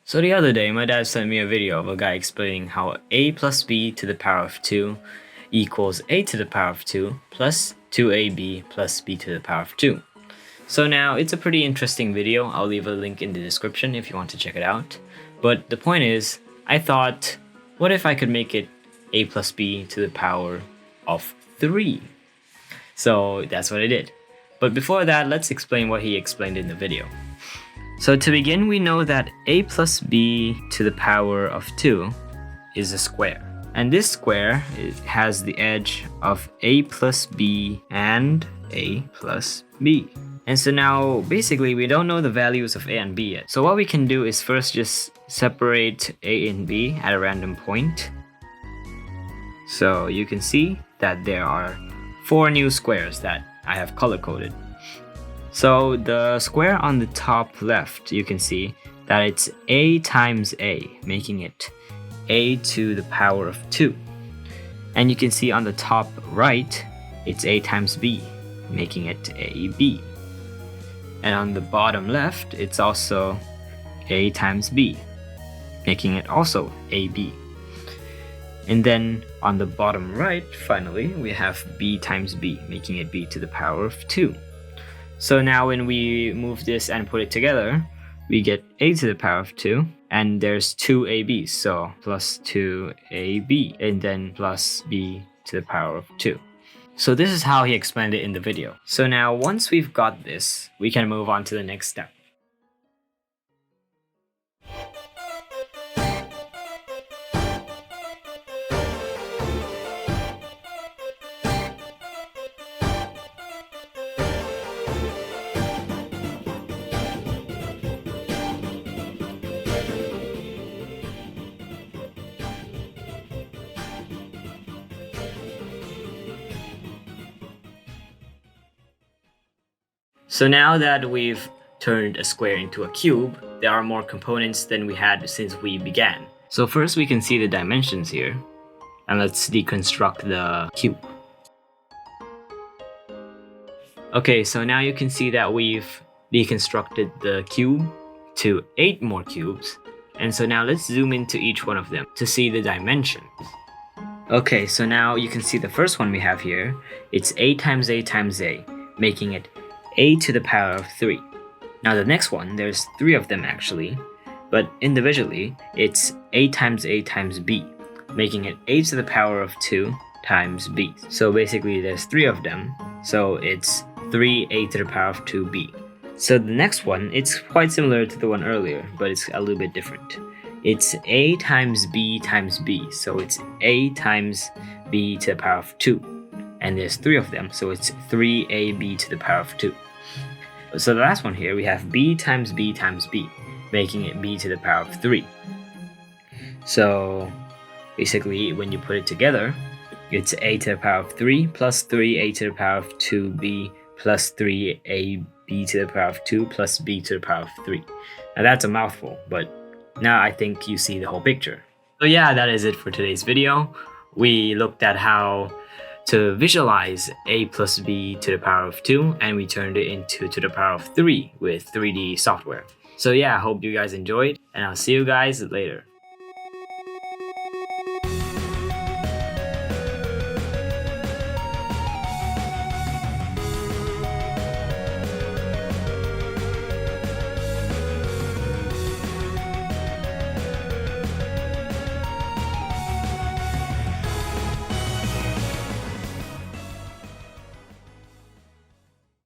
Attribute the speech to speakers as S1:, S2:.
S1: So the other day, my dad sent me a video of a guy explaining how a plus b to the power of 2 equals a to the power of 2 plus 2ab plus b to the power of 2. So now, it's a pretty interesting video. I'll leave a link in the description if you want to check it out. But the point is, I thought, what if I could make it a plus b to the power of 3? So that's what I did. But before that, let's explain what he explained in the video. So to begin, we know that a plus b to the power of 2 is a square. And this square has the edge of a plus b and a plus b. And so now, basically, we don't know the values of a and b yet. So what we can do is first just separate a and b at a random point. So you can see that there are 4 new squares that I have color-coded. So the square on the top left, you can see that it's a times a, making it a to the power of 2. And you can see on the top right, it's a times b, making it ab. And on the bottom left, it's also a times b, making it also ab. And then on the bottom right, finally, we have b times b, making it b to the power of 2. So now when we move this and put it together, we get a to the power of 2, and there's 2 ab's, so plus 2ab, and then plus b to the power of 2. So this is how he explained it in the video. So now once we've got this, we can move on to the next step. So now that we've turned a square into a cube, there are more components than we had since we began. So first we can see the dimensions here, and let's deconstruct the cube. Okay, so now you can see that we've deconstructed the cube to 8 more cubes, and so now let's zoom into each one of them to see the dimensions. Okay, so now you can see the first one we have here, it's a times a times a, making it a to the power of 3. Now the next one, there's 3 of them actually, but individually, it's a times b, making it a to the power of 2 times b. So basically there's 3 of them, so it's 3a to the power of 2b. So the next one, it's quite similar to the one earlier, but it's a little bit different. It's a times b, so it's a times b to the power of 2. And there's 3 of them, so it's 3ab to the power of 2. So the last one here, we have b times b, making it b to the power of 3. So basically, when you put it together, it's a to the power of 3 plus 3a to the power of 2b plus 3ab to the power of 2 plus b to the power of 3. Now that's a mouthful, but now I think you see the whole picture. So yeah, that is it for today's video. We looked at how to visualize a plus b to the power of 2, and we turned it into to the power of 3 with 3D software. So yeah, I hope you guys enjoyed, and I'll see you guys later.